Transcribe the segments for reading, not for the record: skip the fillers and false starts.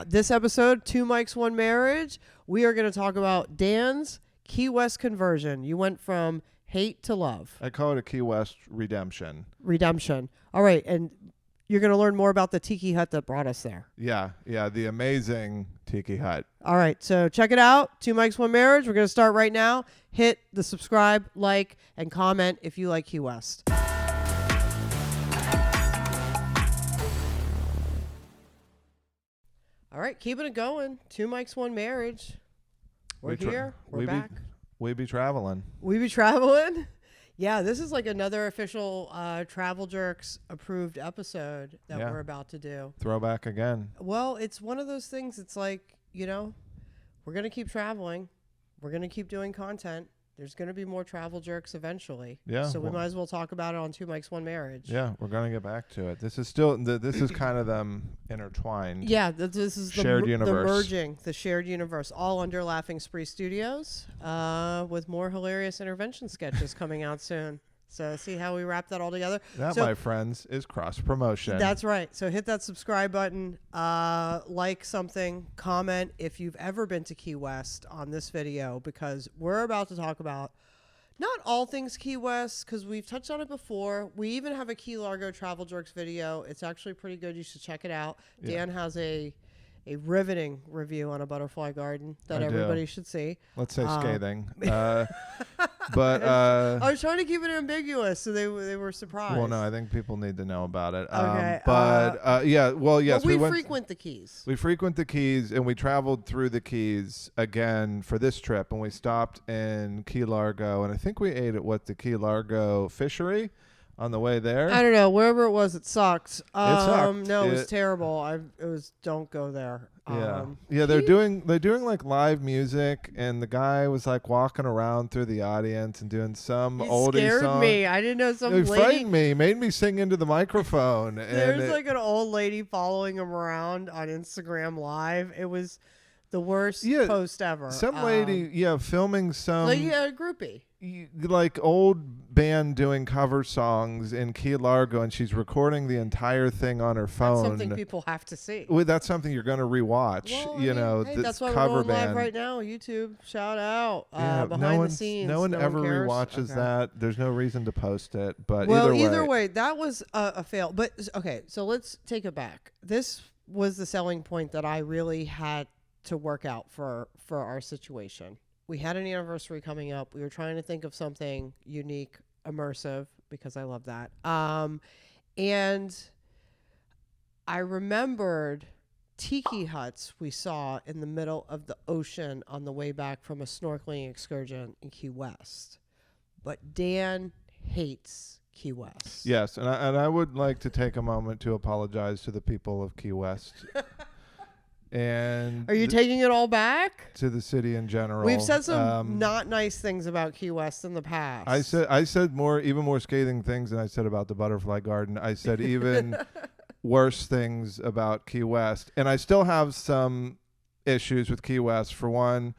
this episode, Two Mics, One Marriage, we are going to talk about Dan's Key West conversion. You went from hate to love. I call it a Key West redemption. Redemption. All right, and you're going to learn more about the Tiki Hut that brought us there. Yeah, the amazing Tiki Hut. All right, so check it out. Two Mics, One Marriage. We're going to start right now. Hit the subscribe, like, and comment if you like Key West. All right, keeping it going. Two Mics, One Marriage. We're here. We're back. We be traveling. We be traveling. Yeah, this is like another official Travel Jerks approved episode that we're about to do. Throwback again. Well, it's one of those things. It's like, we're going to keep traveling. We're going to keep doing content. There's going to be more Travel Jerks eventually. Yeah. So we might as well talk about it on Two Mics, One Marriage. Yeah, we're going to get back to it. This is still, this is kind of them intertwined. Yeah, this is shared universe. The merging, the shared universe, all under Laughing Spree Studios, with more hilarious intervention sketches coming out soon. So see how we wrap that all together? That, my friends, is cross-promotion. That's right. So hit that subscribe button, like something, comment if you've ever been to Key West on this video, because we're about to talk about not all things Key West, because we've touched on it before. We even have a Key Largo Travel Jerks video. It's actually pretty good. You should check it out. Yeah. Dan has a riveting review on a butterfly garden that everybody should see. Let's say scathing. But I was trying to keep it ambiguous, so they were surprised. Well, no, I think people need to know about it. Okay. Yes. Well, we frequent the Keys. We frequent the Keys, and we traveled through the Keys again for this trip, and we stopped in Key Largo, and I think we ate at the Key Largo Fishery on the way there. I don't know. Wherever it was, it sucked. It sucked. No, it was terrible. Don't go there. Yeah. They're doing like live music, and the guy was like walking around through the audience and doing some oldie scared song. Me. I didn't know some lady. Frightened me. Made me sing into the microphone. There's like an old lady following him around on Instagram Live. It was the worst post ever. Some lady, filming some. Like a groupie. Like old band doing cover songs in Key Largo, and she's recording the entire thing on her phone. That's something people have to see. Well, that's something you're going to rewatch. Well, hey, that's why cover we're going band live right now. YouTube, shout out behind the scenes. No one ever cares. rewatches that. There's no reason to post it. But either way, that was a fail. But okay, so let's take it back. This was the selling point that I really had to work out for our situation. We had an anniversary coming up. We were trying to think of something unique, immersive, because I love that. And I remembered tiki huts we saw in the middle of the ocean on the way back from a snorkeling excursion in Key West. But Dan hates Key West. Yes, and I would like to take a moment to apologize to the people of Key West. And are you taking it all back? To the city in general. We've said some not nice things about Key West in the past. I said even more scathing things than I said about the butterfly garden. I said even worse things about Key West. And I still have some issues with Key West. For one,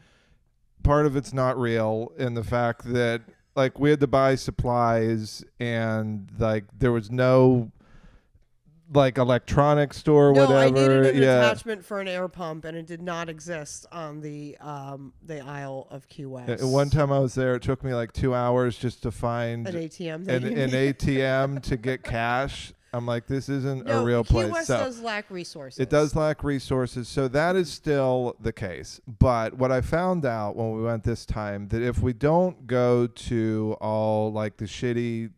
part of it's not real in the fact that like we had to buy supplies and like there was no like electronics store or whatever. I needed an attachment for an air pump, and it did not exist on the Isle of Key West. One time I was there, it took me like 2 hours just to find an ATM. An ATM to get cash. I'm like, this isn't a real place. Key West does lack resources. It does lack resources, so that is still the case. But what I found out when we went this time, that if we don't go to all like the shitty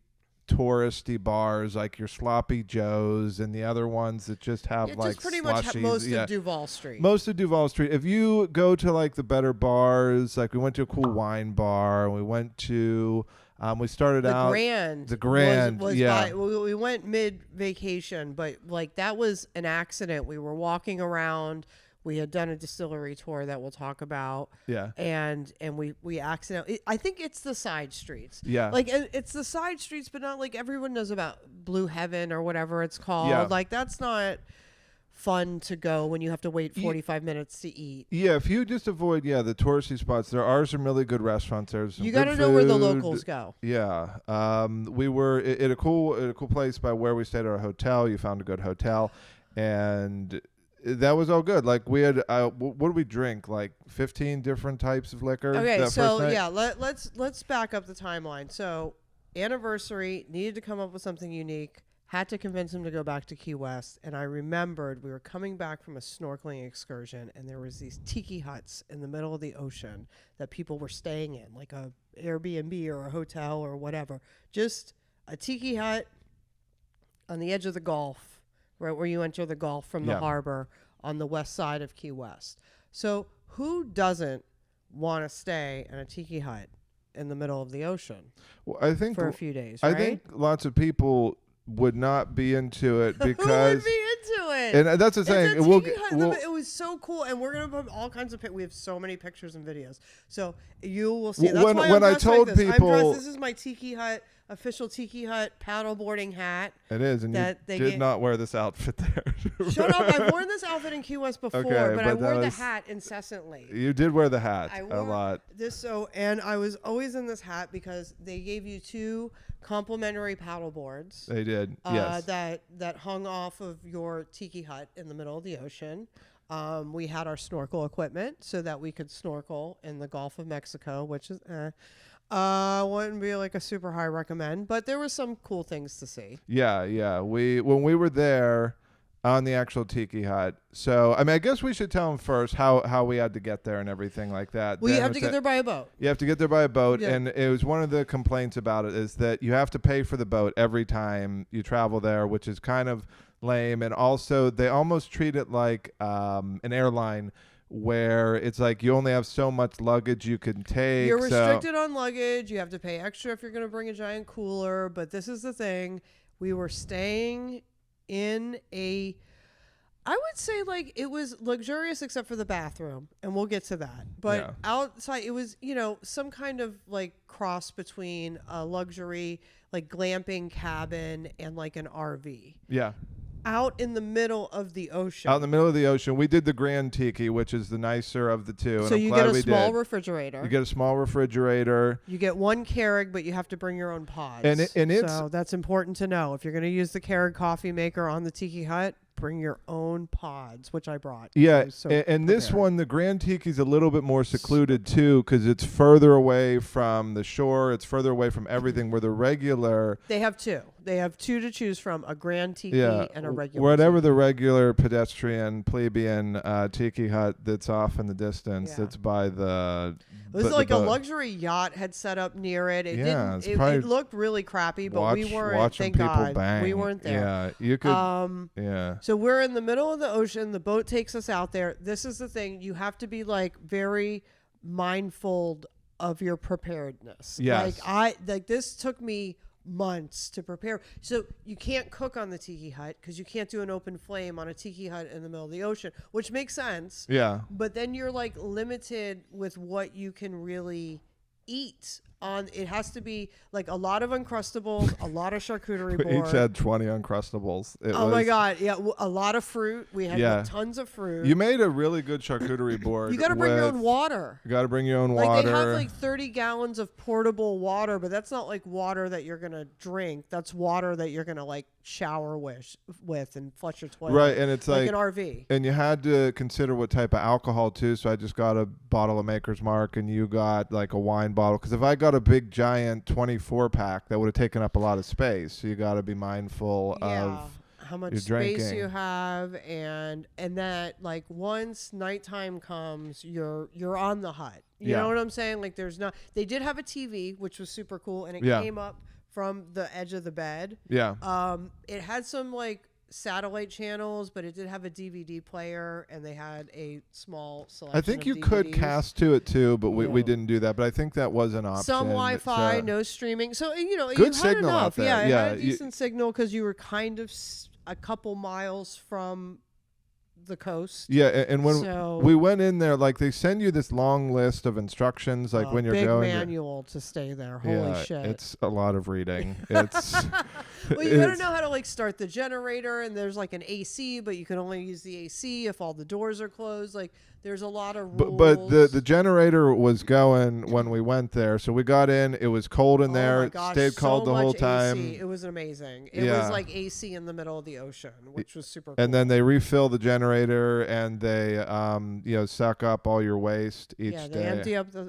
touristy bars like your Sloppy Joe's and the other ones that just have like just pretty much most of Duval Street. Most of Duval Street. If you go to like the better bars, like we went to a cool wine bar, we went to we started out the Grand. We went mid vacation, but like that was an accident. We were walking around. We had done a distillery tour that we'll talk about. Yeah. And we accidentally, I think it's the side streets. Yeah. Like it's the side streets, but not like everyone knows about Blue Heaven or whatever it's called. Yeah. Like that's not fun to go when you have to wait 45 minutes to eat. Yeah. If you just avoid, the touristy spots, there are some really good restaurants. There's some you got to know where the locals go. Yeah. We were at a cool place by where we stayed at our hotel. You found a good hotel, and that was all good. Like we had, what did we drink? Like 15 different types of liquor. Okay, that so first night? yeah, let's back up the timeline. So anniversary, needed to come up with something unique. Had to convince him to go back to Key West, and I remembered we were coming back from a snorkeling excursion, and there was these tiki huts in the middle of the ocean that people were staying in, like a Airbnb or a hotel or whatever. Just a tiki hut on the edge of the Gulf, right where you enter the Gulf from the harbor on the west side of Key West. So who doesn't want to stay in a tiki hut in the middle of the ocean Well, I think for a few days, right? I think lots of people would not be into it Who would because be into it? and that's the thing. It's a tiki hut. It was so cool, and we're gonna put all kinds of. We have so many pictures and videos, so you will see. That's why when I'm I told like this. people, this is my tiki hut, official tiki hut paddleboarding hat. It is, and you did not wear this outfit there. Shut up! I've worn this outfit in Key West before, Okay, but I wore the hat incessantly. You did wear the hat a lot. And I was always in this hat because they gave you 2 complimentary paddle boards. They did, yes. That hung off of your tiki hut in the middle of the ocean. We had our snorkel equipment so that we could snorkel in the Gulf of Mexico, which is wouldn't be like a super high recommend, but there were some cool things to see. Yeah. When we were there on the actual tiki hut. So, I mean, I guess we should tell them first how we had to get there and everything like that. Well, you have to get there by a boat. You have to get there by a boat. Yeah. And it was one of the complaints about it is that you have to pay for the boat every time you travel there, which is kind of lame. And also, they almost treat it like an airline where it's like you only have so much luggage you can take. You're restricted on luggage. You have to pay extra if you're going to bring a giant cooler. But this is the thing. We were staying in I would say like it was luxurious except for the bathroom, and we'll get to that. But outside it was, some kind of like cross between a luxury like glamping cabin and like an RV. Yeah. Out in the middle of the ocean. Out in the middle of the ocean. We did the Grand Tiki, which is the nicer of the two. So and you get a small refrigerator. You get a small refrigerator. You get 1 Keurig, but you have to bring your own pods. So that's important to know. If you're going to use the Keurig coffee maker on the Tiki Hut, bring your own pods, which I brought. Yeah, and this one, the Grand Tiki's a little bit more secluded too, because it's further away from the shore. It's further away from everything. Where the regular, they have 2. They have 2 to choose from: a Grand Tiki and a regular. Whatever the regular pedestrian plebeian Tiki Hut that's off in the distance. That's by the. It was like a luxury yacht had set up near it. It didn't. It looked really crappy, but we weren't. Thank God, we weren't there. Yeah, you could. So we're in the middle of the ocean. The boat takes us out there. This is the thing. You have to be like very mindful of your preparedness. Yes. Like this took me months to prepare. So you can't cook on the Tiki Hut because you can't do an open flame on a Tiki Hut in the middle of the ocean, which makes sense. Yeah. But then you're like limited with what you can really eat. It has to be like a lot of Uncrustables, a lot of charcuterie board. We each had 20 Uncrustables. My God. Yeah. A lot of fruit. We had tons of fruit. You made a really good charcuterie board. You got to bring your own water. You got to bring your own water. Like they have like 30 gallons of portable water, but that's not like water that you're going to drink. That's water that you're going to like shower with and flush your toilet. Right. And it's like an RV. And you had to consider what type of alcohol too. So I just got a bottle of Maker's Mark and you got like a wine bottle. Because if I got a big giant 24 pack, that would have taken up a lot of space. So you got to be mindful of how much space you have, and that like once nighttime comes, you're on the hut. You know what I'm saying? Like they did have a TV, which was super cool, and it came up from the edge of the bed. Yeah. It had some like satellite channels, but it did have a DVD player, and they had a small selection. I think you DVDs. could cast to it too, but we didn't do that. But I think that was an option. Some Wi-Fi, no streaming. So good you had signal enough. out there. Yeah, it had a decent signal because you were kind of a couple miles from the coast. Yeah, and when we went in there, like they send you this long list of instructions, like when you're big going. Big manual to stay there. Holy shit! It's a lot of reading. It's Well, you gotta know how to like start the generator, and there's like an AC, but you can only use the AC if all the doors are closed. Like there's a lot of rules. But the generator was going when we went there, so we got in. It was cold in there. My gosh, Stayed cold so the whole much time. AC. It was amazing. It was like AC in the middle of the ocean, which was super cool. And then they refill the generator, and they suck up all your waste each day.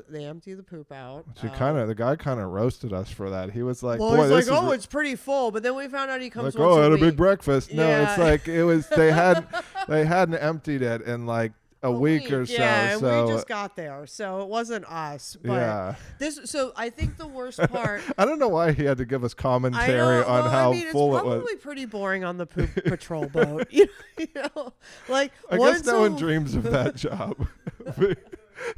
They empty the poop out. So the guy kind of roasted us for that. He was like, well, "Boy, he's this like, is it's pretty full." But then we found out he comes like, once I had a a big week. breakfast. No, Yeah. it's like they hadn't emptied it in like a week or so. Yeah, and so we just got there, so it wasn't us. But yeah. So I think the worst part. I don't know why he had to give us commentary on how full it was. It's probably pretty boring on the poop patrol boat. You know, like I guess no one dreams of that job.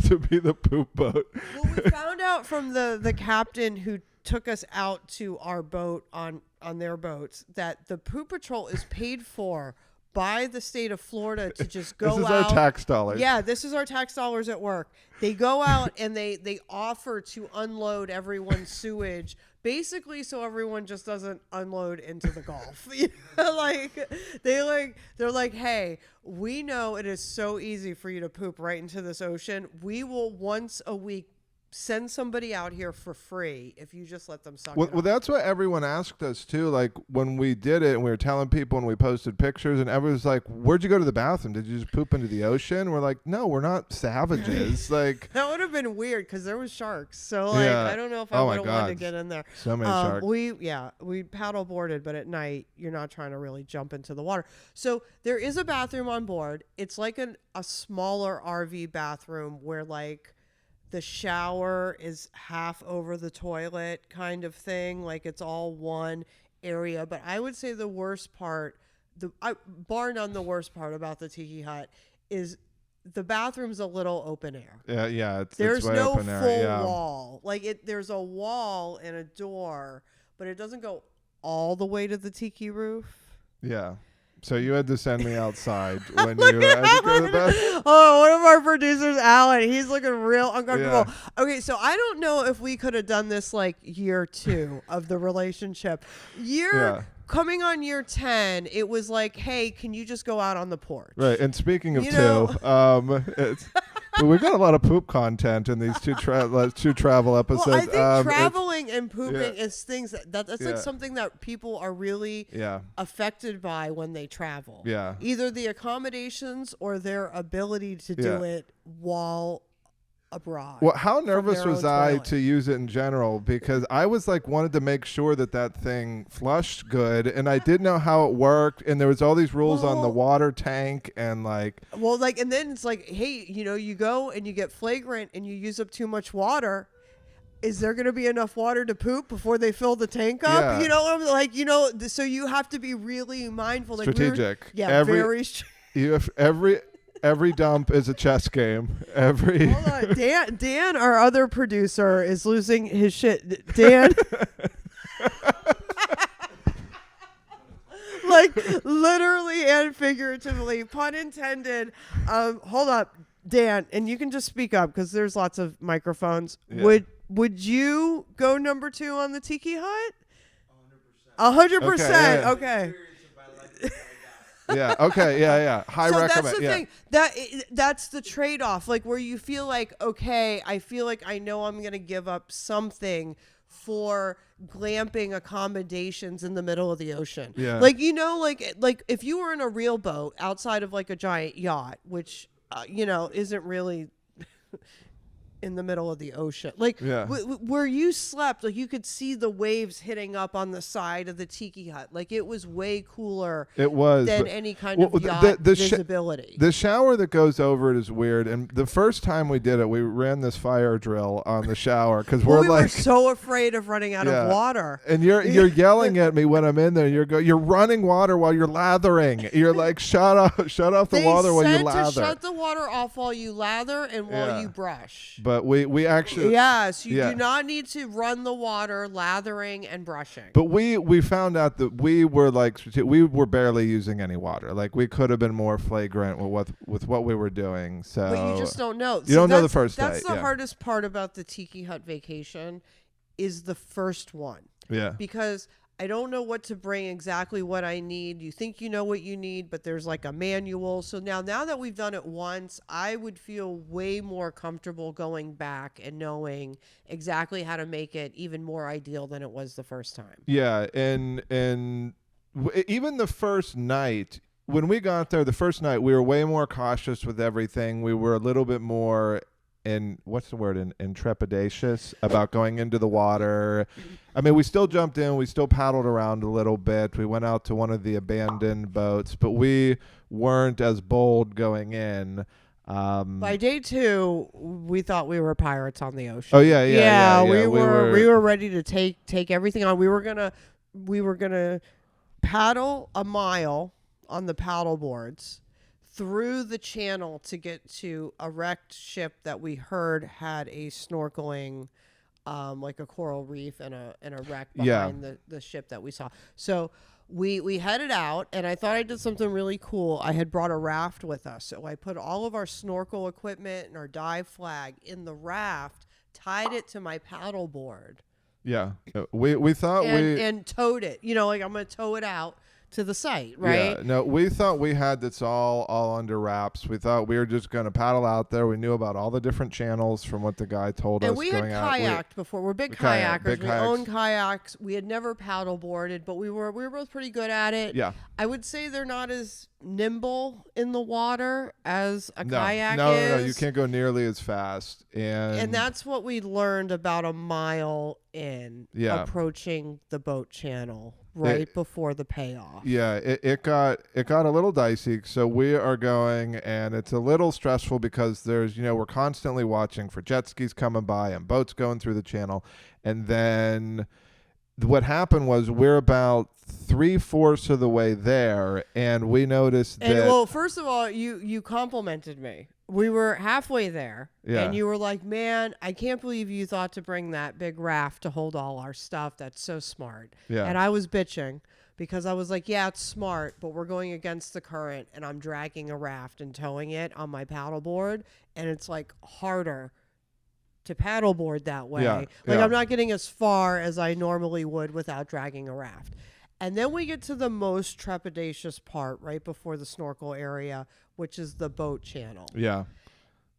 To be the poop boat. Well, we found out from the captain who took us out to our boat on their boats that the poop patrol is paid for by the state of Florida to just go out. This is our tax dollars. Yeah, this is our tax dollars at work. They go out and they offer to unload everyone's sewage, basically so everyone just doesn't unload into the Gulf. They're like, hey, we know it is so easy for you to poop right into this ocean. We will once a week send somebody out here for free if you just let them suck it Well, up. that's what everyone asked us too. Like when we did it and we were telling people and we posted pictures and everyone's like, where'd you go to the bathroom? Did you just poop into the ocean? We're like, no, we're not savages. Like that would have been weird because there was sharks. So I don't know if I would have wanted to get in there. So many sharks. We paddle boarded, but at night you're not trying to really jump into the water. So there is a bathroom on board. It's like a smaller RV bathroom where like the shower is half over the toilet kind of thing. Like it's all one area. But I would say the worst part, bar none the worst part about the Tiki Hut is the bathroom's a little open air. Yeah. There's it's way no open air. full wall. Like there's a wall and a door, but it doesn't go all the way to the tiki roof. Yeah. So you had to send me outside when you had to go to the bathroom? Oh, one of our producers, Alan, he's looking real uncomfortable. Yeah. Okay, so I don't know if we could have done this like year 2 of the relationship. Coming on year 10, it was like, hey, can you just go out on the porch? Right, and speaking of we've got a lot of poop content in these two travel episodes. Well, I think traveling and pooping is things that's like something that people are really affected by when they travel. Yeah. Either the accommodations or their ability to do it while abroad. Well, how nervous was I to use it in general? Because I was like wanted to make sure that thing flushed good, and I didn't know how it worked, and there was all these rules on the water tank and like. Well, like, and then it's like, hey, you go and you get flagrant and you use up too much water. Is there going to be enough water to poop before they fill the tank up? Yeah. You know, like, so you have to be really mindful. Strategic. Very. You have Every dump is a chess game. Hold on. Dan, our other producer, is losing his shit. Dan. Like literally and figuratively, pun intended. Hold up, Dan, and you can just speak up because there's lots of microphones. Yeah. Would you go number 2 on the Tiki Hut? 100%. Okay. Yeah. Okay. Yeah. High recommend. That's the thing. That's the trade-off. Like where you feel like, okay, I feel like I know I'm gonna give up something for glamping accommodations in the middle of the ocean. Yeah. Like like if you were in a real boat outside of like a giant yacht, which isn't really in the middle of the ocean, like where you slept, like you could see the waves hitting up on the side of the Tiki Hut. Like it was way cooler. It was than any kind of yacht visibility. The shower that goes over it is weird. And the first time we did it, we ran this fire drill on the shower because we were so afraid of running out of water. And you're yelling at me when I'm in there. You're running water while you're lathering. You're like shut off the water while you lather. To shut the water off while you lather and while you brush. But we actually you do not need to run the water lathering and brushing. But we found out that we were barely using any water. Like we could have been more flagrant with what we were doing. So but you just don't know. You don't know the first day. That's the hardest part about the Tiki Hut vacation is the first one. Yeah. Because I don't know what to bring, exactly what I need. You think you know what you need, but there's like a manual. So now that we've done it once, I would feel way more comfortable going back and knowing exactly how to make it even more ideal than it was the first time. Yeah, and even the first night when we got there, the first night we were way more cautious with everything. We were a little bit more what's the word, intrepidatious about going into the water. I mean, we still jumped in, we still paddled around a little bit. We went out to one of the abandoned boats, but we weren't as bold going in. By day 2, we thought we were pirates on the ocean. Oh yeah. We were ready to take everything on. We were gonna paddle a mile on the paddle boards through the channel to get to a wrecked ship that we heard had a snorkeling, like a coral reef and a wreck behind the ship that we saw. So we headed out, and I thought I did something really cool. I had brought a raft with us, so I put all of our snorkel equipment and our dive flag in the raft, tied it to my paddle board. Yeah, we thought and towed it. Like I'm gonna tow it out to the site, right? Yeah, no, we thought we had this all under wraps. We thought we were just going to paddle out there. We knew about all the different channels from what the guy told us. And we had kayaked before. We're big kayakers. We own kayaks. We had never paddle boarded, but we were both pretty good at it. Yeah. I would say they're not as nimble in the water as a kayak is. No, you can't go nearly as fast. And that's what we learned about a mile in, approaching the boat channel. Right before the payoff. Yeah, it got a little dicey. So we are going, and it's a little stressful because there's, we're constantly watching for jet skis coming by and boats going through the channel. And then what happened was we're about 3/4 of the way there, and we noticed that. Well, first of all, you complimented me. We were halfway there, and you were like, man, I can't believe you thought to bring that big raft to hold all our stuff. That's so smart. Yeah. And I was bitching because I was like, yeah, it's smart, but we're going against the current, and I'm dragging a raft and towing it on my paddleboard, and it's like harder to paddleboard that way. I'm not getting as far as I normally would without dragging a raft. And then we get to the most trepidatious part right before the snorkel area, which is the boat channel. Yeah.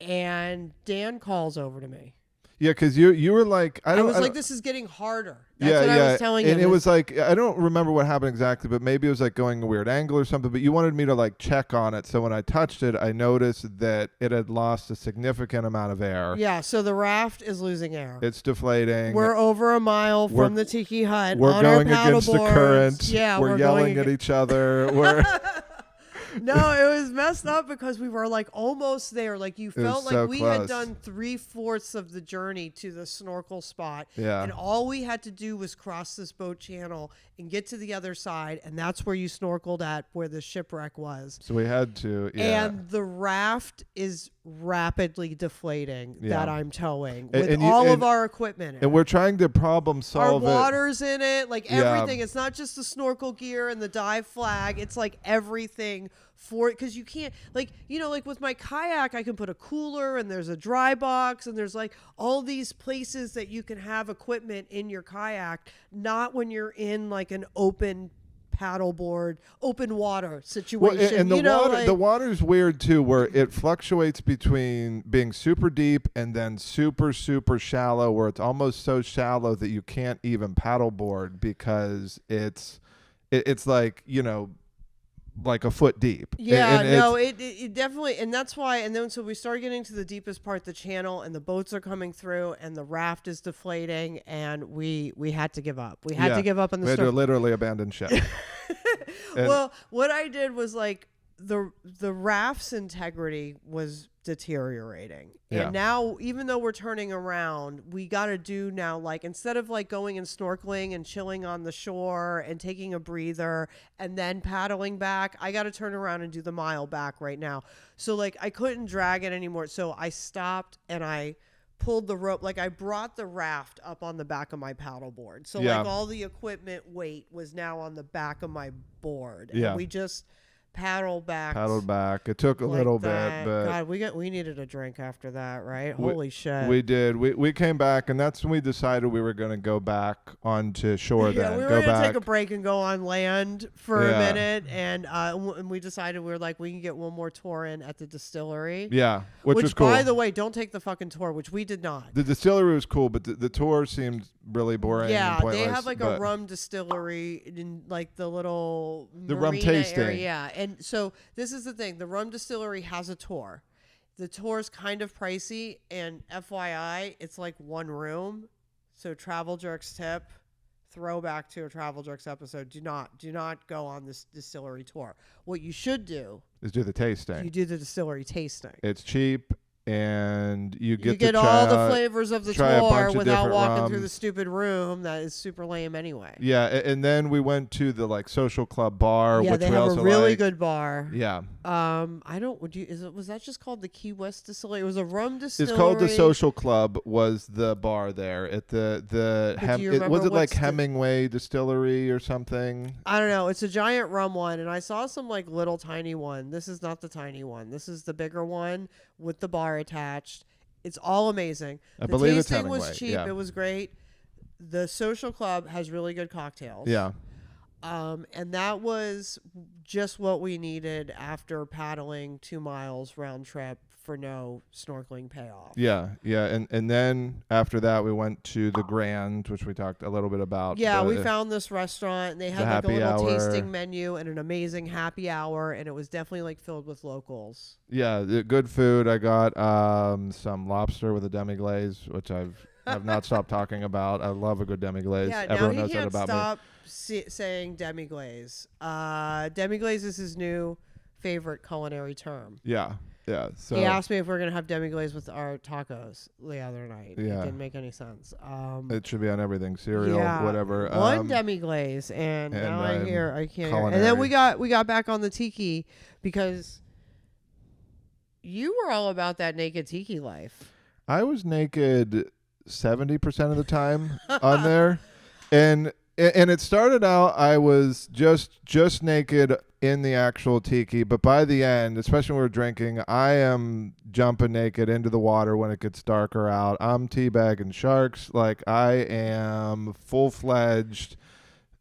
And Dan calls over to me. Yeah, because you were like, I was like, this is getting harder. That's what I was telling him. And it was like, I don't remember what happened exactly, but maybe it was like going a weird angle or something. But you wanted me to like check on it. So when I touched it, I noticed that it had lost a significant amount of air. Yeah, so the raft is losing air. It's deflating. We're over a mile from the Tiki Hut. We're on going our against the current. Yeah, we're yelling at each other. No, it was messed up because we were like almost there. Like you felt like we had done 3/4 of the journey to the snorkel spot. Yeah. And all we had to do was cross this boat channel and get to the other side. And that's where you snorkeled at, where the shipwreck was. So we had to, And the raft is rapidly deflating that I'm towing with and all of our equipment in it. And we're trying to problem solve our water's in it, like everything. It's not just the snorkel gear and the dive flag. It's like everything for it, because you can't, like with my kayak, I can put a cooler and there's a dry box and there's like all these places that you can have equipment in your kayak. Not when you're in like an open paddleboard, open water situation. Well, and the water's weird too, where it fluctuates between being super deep and then super, super shallow, where it's almost so shallow that you can't even paddleboard because it's like, like a foot deep. Yeah, it definitely, and that's why, and then so we started getting to the deepest part of the channel, and the boats are coming through, and the raft is deflating, and we had to give up. We had to give up on the. We had to literally abandon ship. Well, what I did was like the raft's integrity was deteriorating, and now even though we're turning around, we got to do now, like, instead of like going and snorkeling and chilling on the shore and taking a breather and then paddling back, I got to turn around and do the mile back right now. So like I couldn't drag it anymore, so I stopped and I pulled the rope. Like I brought the raft up on the back of my paddleboard, so like all the equipment weight was now on the back of my board, and we just paddled back. It took a like little that. bit, but God, we needed a drink after that, right? We- Holy shit. we did. We came back, and that's when we decided we were going to go back onto shore. Yeah, Then we were go gonna back. take a break and go on land for a Yeah. minute, and we decided we were like, we can get one more tour in at the distillery. Yeah, which was cool. By the way, don't take the fucking tour, which we did not. The distillery was cool, but the tour seemed really boring. Yeah, and pointless, they have like a but rum distillery in like the little The rum marina tasting. area. Yeah, and so this is the thing: the rum distillery has a tour. The tour's kind of pricey, and FYI, it's like one room. So Travel Jerks tip, throwback to a Travel Jerks episode: do not go on this distillery tour. What you should do is do the tasting. you do the distillery tasting. It's cheap, and you get You to all the try- flavors of the try a tour bunch of without different walking through the rums. stupid room that is super lame anyway. Yeah, and then we went to the like social club bar, Yeah, which they we have also a really liked. good bar. Yeah, I don't. Was that just called the Key West Distillery? It was a rum distillery. it's called the Social Club. Was the bar there at the But do you remember was it like what's the- Hemingway Distillery or something? I don't know. It's a giant rum one, and I saw some like little tiny one. This is not the tiny one. This is the bigger one with the bar attached. It's all amazing. I The believe it's tasting was Hemingway, cheap. yeah. It was great. The Social Club has really good cocktails. Yeah, And that was just what we needed after paddling 2 miles round trip for no snorkeling payoff. yeah, and then after that we went to the Grand, which we talked a little bit about. Yeah, the- we found this restaurant, and they had like a happy little hour. tasting menu and an amazing happy hour, and it was definitely like filled with locals. Yeah, the good food. I got some lobster with a demi glaze, which I've not stopped talking about. I love a good demi glaze. Yeah, Everyone now knows he that can't about me. stop saying demi glaze. Demi glaze is his new favorite culinary term. Yeah. So He asked me if we're gonna have demi glaze with our tacos the other night. Yeah. It didn't make any sense. it should be on everything, cereal, Yeah, whatever. one demi glaze, and now I hear I can't. Hear. And then culinary. we got back on the tiki because you were all about that naked tiki life. I was naked 70% of the time on there, and it started out I was just naked in the actual tiki, but by the end, especially when we were drinking, I am jumping naked into the water when it gets darker out. I'm teabagging sharks, like I am full-fledged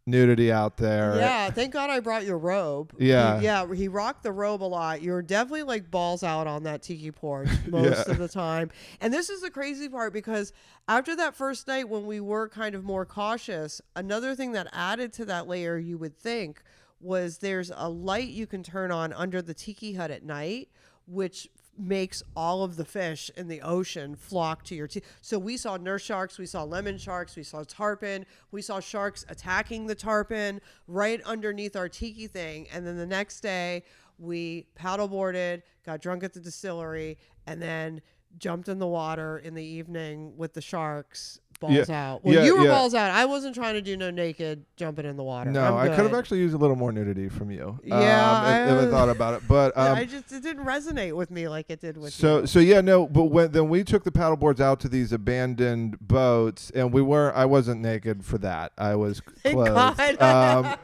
nudity out there. Yeah, thank God I brought your robe. Yeah. He rocked the robe a lot. You're definitely like balls out on that tiki porch most of the time. And this is the crazy part because after that first night when we were kind of more cautious, another thing that added to that layer you would think was there's a light you can turn on under the tiki hut at night, which makes all of the fish in the ocean flock to your tiki. So we saw nurse sharks, we saw lemon sharks, we saw tarpon, we saw sharks attacking the tarpon right underneath our tiki thing. And then the next day we paddleboarded, got drunk at the distillery, and then jumped in the water in the evening with the sharks. Balls out. Well, you were balls out. I wasn't trying to do no naked jumping in the water. No, I could have actually used a little more nudity from you. Yeah, if I thought about it, but it didn't resonate with me like it did with you. So yeah, no. But then we took the paddle boards out to these abandoned boats, and I wasn't naked for that. I was Thank clothed. God.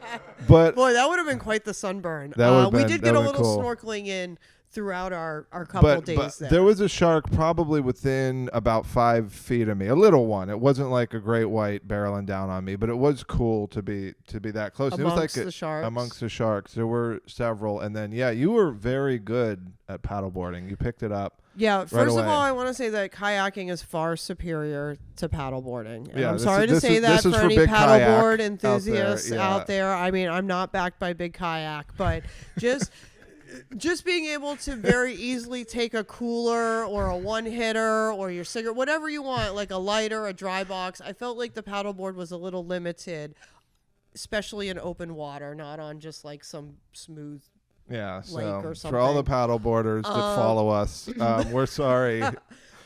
But Boy, that would have been quite the sunburn. That would've we been- did that get a would've little been cool. snorkeling in throughout our couple days there. there was a shark probably within about 5 feet of me, a little one. It wasn't like a great white barreling down on me, but it was cool to be that close. Amongst it was like the sharks. Amongst the sharks, there were several, and then you were very good at paddleboarding. You picked it up. Yeah, first of away. all, I want to say that kayaking is far superior to paddleboarding. And Yeah, I'm this sorry is- to this say is- that this is for for any big kayak paddleboard out there, enthusiasts yeah. out there. I mean, I'm not backed by Big Kayak, but just being able to very easily take a cooler or a one-hitter or your cigarette, whatever you want, like a lighter, a dry box. I felt like the paddleboard was a little limited, especially in open water, not on just like some smooth. Yeah, lake so or for all the something. paddle boarders that follow us, we're sorry.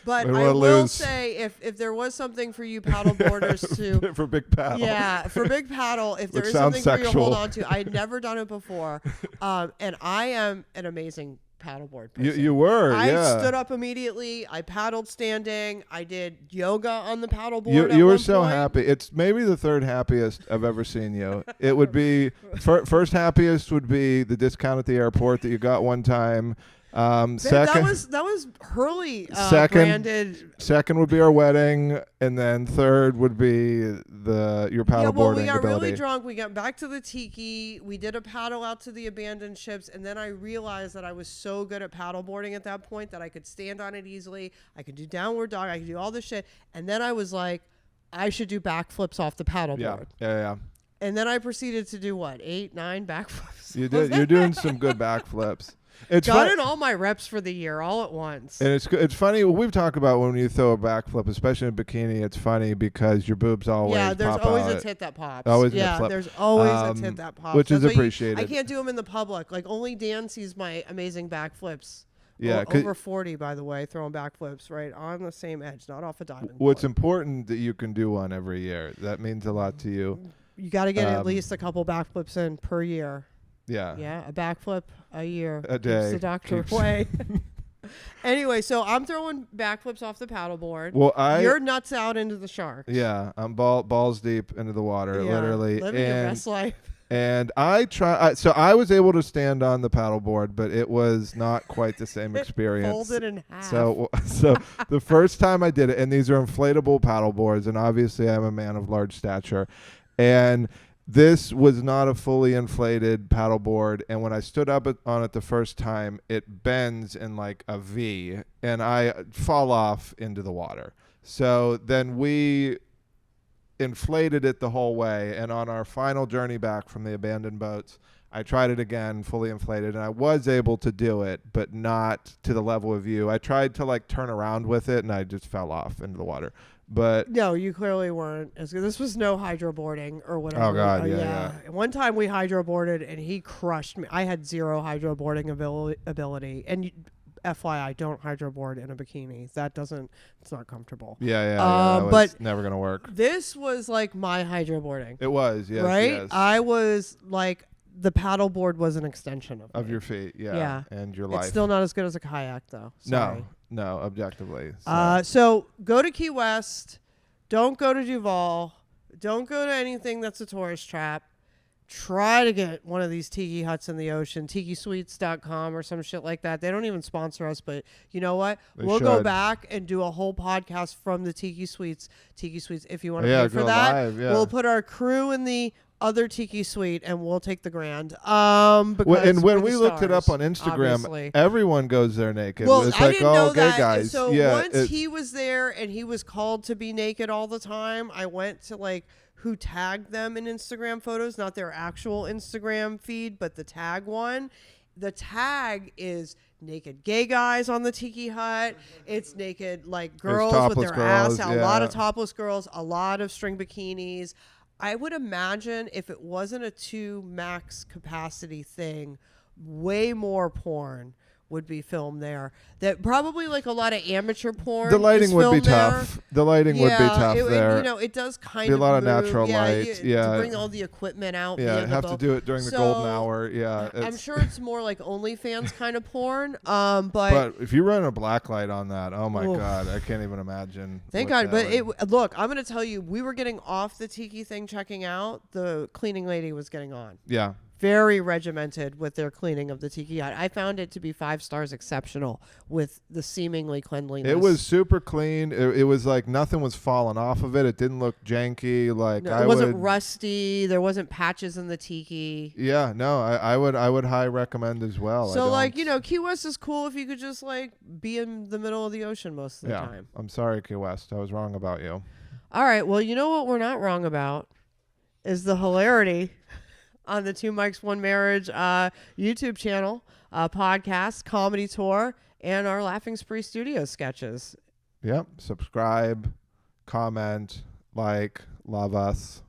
But We I wanna will lose. say, if there was something for you paddleboarders to, for big paddle. yeah, for big paddle, if there Which is something sounds for you to hold sexual. on to, I'd never done it before, and I am an amazing paddleboard You person. you were, I yeah. stood up immediately. I paddled standing. I did yoga on the paddleboard. You were one so point. happy. It's maybe the third happiest I've ever seen you. It would be first happiest would be the discount at the airport that you got one time. Second, that was Hurley second branded. would be our wedding, and then third would be your paddleboarding Yeah, well, we got ability. really drunk. We got back to the tiki. We did a paddle out to the abandoned ships, and then I realized that I was so good at paddleboarding at that point that I could stand on it easily. I could do downward dog. I could do all this shit. And then I was like, I should do backflips off the paddleboard. Yeah. And then I proceeded to do what, 8, 9 backflips. You did. You're doing some good backflips. It's got fun. in all my reps for the year all at once. And it's funny. We've talked about when you throw a backflip, especially in bikini. It's funny because your boobs always there's pop always out. a tit that pops. Always a yeah, flip. there's always a tit that pops. Which is That's why appreciated. I can't do them in the public. Like only Dan sees my amazing backflips. Yeah, over 40, by the way, throwing backflips right on the same edge, not off a diamond. What's important that you can do one every year. That means a lot to you. You got to get at least a couple backflips in per year. Yeah. Yeah, a backflip a year. A day. Keeps the doctor away. Anyway, so I'm throwing backflips off the paddleboard. Well, You're nuts out into the sharks. Yeah, I'm balls deep into the water, literally. Living your best life. And so I was able to stand on the paddleboard, but it was not quite the same experience. Folded in half. So the first time I did it, and these are inflatable paddleboards, and obviously I'm a man of large stature, and this was not a fully inflated paddleboard, and when I stood up on it the first time, it bends in like a V, and I fall off into the water. So then we inflated it the whole way, and on our final journey back from the abandoned boats, I tried it again, fully inflated, and I was able to do it, but not to the level of you. I tried to like turn around with it, and I just fell off into the water. But no, you clearly weren't as good. This was no hydroboarding or whatever. Oh God, yeah. One time we hydroboarded and he crushed me. I had zero hydroboarding ability. And FYI, don't hydroboard in a bikini. It's not comfortable. Yeah. But never gonna work. This was like my hydroboarding. It was, yes, right. Yes. I was like the paddleboard was an extension of me. Your feet, yeah, and your life. It's still not as good as a kayak though. Sorry. No, objectively. So go to Key West. Don't go to Duval. Don't go to anything that's a tourist trap. Try to get one of these tiki huts in the ocean, tikisuites.com or some shit like that. They don't even sponsor us, but you know what? We'll go back and do a whole podcast from the Tiki Suites. Tiki Suites, if you want to pay for that. Live, yeah. We'll put our crew in the other Tiki Suite and we'll take the grand. And when we looked it up on Instagram, obviously. Everyone goes there naked. Well, it's I like, didn't know gay that. guys. So yeah, once he was there and he was called to be naked all the time, I went to like who tagged them in Instagram photos, not their actual Instagram feed, but the tag one. The tag is naked gay guys on the Tiki Hut. It's naked like girls with their ass out. A lot of topless girls, a lot of string bikinis. I would imagine if it wasn't a 2 max capacity thing, way more porn would be filmed there. That probably like a lot of amateur porn. The lighting would be there. tough. The lighting would be tough there. It does kind be of a lot move. of natural light. To bring all the equipment out. Yeah, have to do it during the golden hour. Yeah, I'm sure it's more like OnlyFans kind of porn. But if you run a black light on that, oh my God, I can't even imagine. Thank God. But look, I'm going to tell you, we were getting off the Tiki thing, checking out. The cleaning lady was getting on. Yeah. Very regimented with their cleaning of the Tiki Hut. I found it to be 5 stars exceptional with the seemingly cleanliness. It was super clean. It was like nothing was falling off of it. It didn't look janky. Like it wasn't rusty. There wasn't patches in the Tiki. Yeah, no, I would high recommend as well. So Key West is cool if you could just like be in the middle of the ocean most of the time. I'm sorry, Key West. I was wrong about you. All right. Well, you know what we're not wrong about is the hilarity on the 2 Mics, 1 Marriage YouTube channel, podcast, comedy tour, and our Laughing Spree Studio sketches. Yep. Subscribe, comment, like, love us.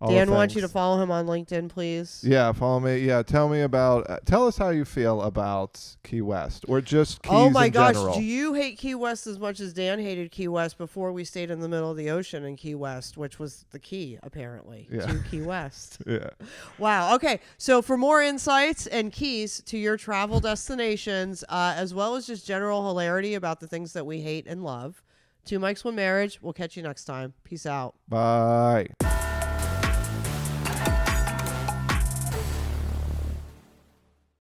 all Dan the wants you to things. follow him on LinkedIn, please. Yeah, follow me. Yeah, tell us how you feel about Key West or just Keys Oh my in gosh, general. do you hate Key West as much as Dan hated Key West before we stayed in the middle of the ocean in Key West, which was the key, apparently, to Key West? Yeah. Wow. Okay. So for more insights and keys to your travel destinations, as well as just general hilarity about the things that we hate and love, Two Mics, One Marriage. We'll catch you next time. Peace out. Bye.